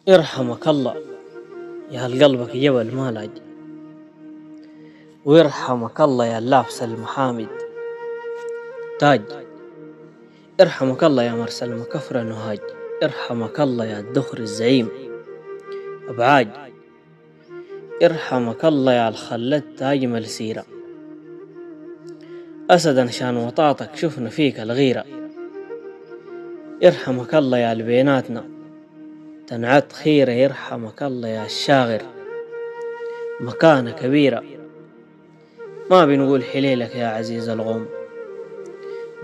يرحمك الله يا قلبك جبل مالج، ويرحمك الله يا اللابس المحامد تاج. يرحمك الله يا مرسل المكفرة نهاج، يرحمك الله يا الدخر الزعيم أبعاج، يرحمك الله يا الخلت أجمل سيرة، أسدا شان وطاطك شفنا فيك الغيرة. يرحمك الله يا البيناتنا تنعت خيرة، يرحمك الله يا الشاغر مكانة كبيرة. ما بنقول حليلك يا عزيز الغوم،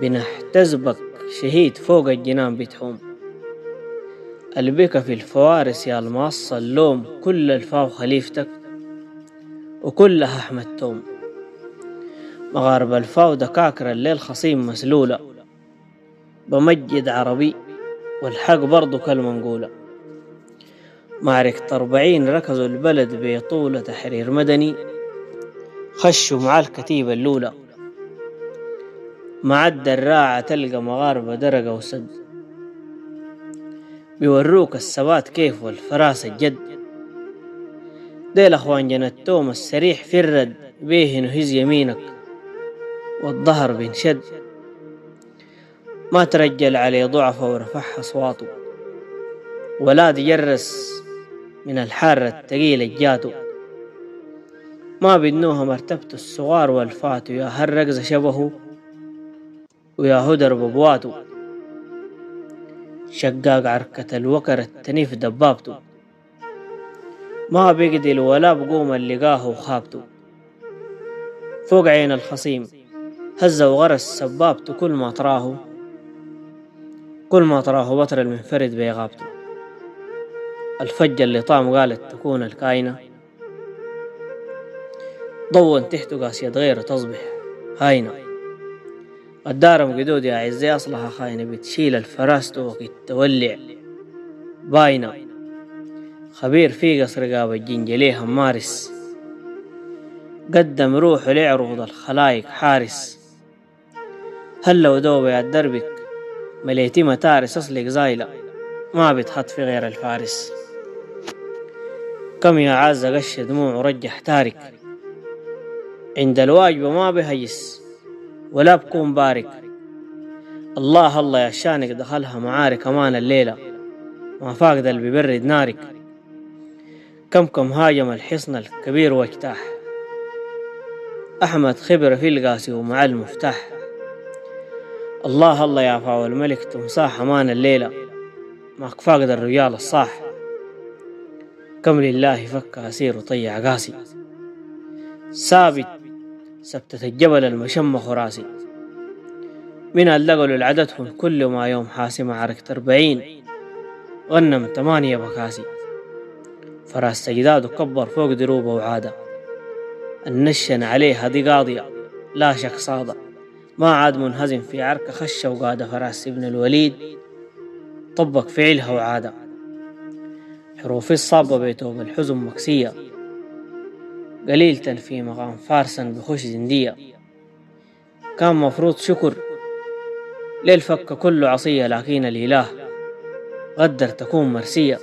بنحتسبك شهيد فوق الجنان بتحوم. قلبك في الفوارس يا المعصى اللوم، كل الفاو خليفتك وكلها أحمد توم. مغارب الفاو دكاكر الليل خصيم مسلولة، بمجد عربي والحق برضو كالمنقولة. معركة 40 ركزوا البلد بطولة تحرير مدني، خشوا مع الكتيبة الأولى. مع الدراعة تلقى مغاربة درجة وسد، بيوروك الثبات كيف والفراسة الجد. ديل أخوان جنتوم السريح في الرد، بيه نهز يمينك والظهر بنشد. ما ترجل عليه ضعفه ورفعها أصواته، ولا تجرس من الحارة التقيلة جاته. ما بدنوها مرتبة الصغار والفاتو، يا هالرقزة شبهه ويا هدر ببواته. شقاق عركة الوكر التنيف دبابته، ما بيقدل ولا بقوم اللقاه وخابته. فوق عين الخصيم هز وغرس سبابته، كل ما طراه بطر المنفرد بيغابته. الفجة اللي طام قالت تكون الكاينة، ضوّن تحته قاسية غيره تصبح هاينة. قدارم قدود يا عزي أصلها خاينة، بتشيل الفراسته وقت تولع باينة. خبير في قصر قاب الجنج ليها مارس، قدم روحه ليعرض الخلايق حارس. هلا ودوبة يا دربك مليتي متارس، أصلك زايلة ما بتحط في غير الفارس. كم يا عازة قش دموع ورجح تارك، عند الواجب ما بهيس ولا بكون بارك. الله الله يا شانك دخلها معارك أمان الليلة، ما فاقد اللي ببرد نارك. كم هاجم الحصن الكبير واجتاح، أحمد خبر في القاسي ومع المفتاح. الله الله يا فاو الملك تمساح أمان الليلة، ما فاقد الرجال الصاح. كم لله فك أسير وطيع قاسي، ثابت سبتة الجبل المشمخ راسي. من اللقل العددهم كل ما يوم حاسي، معركة 40 غنم 8 بكاسي. فراس سجداد وكبر فوق دروبه وعادة، النشن عليه هذه قاضية لا شك صادة. ما عاد منهزم في عركة خشة وقادة، فراس ابن الوليد طبق فعلها وعادة. حروف الصابة بيتوب الحزن مكسية، قليلة في مقام فارسا بخش زندية. كان مفروض شكر للفك كله عصية، لكن الإله قدر تكون مرسية.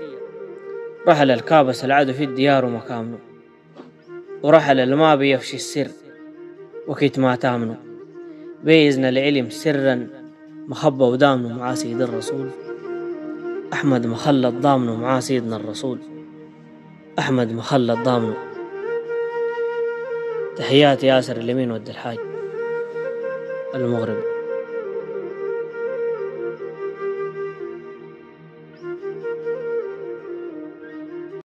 رحل الكابس العدو في الديار ومكامنه، ورحل الما بيفشي السر وكت ما تامنه. بإذن العلم سرا مخبى ودامنه مع سيد الرسول أحمد مخلط ضامنه مع سيدنا الرسول أحمد مخلط ضامنه. تحياتي ياسر اليمين ود الحاج المغربي.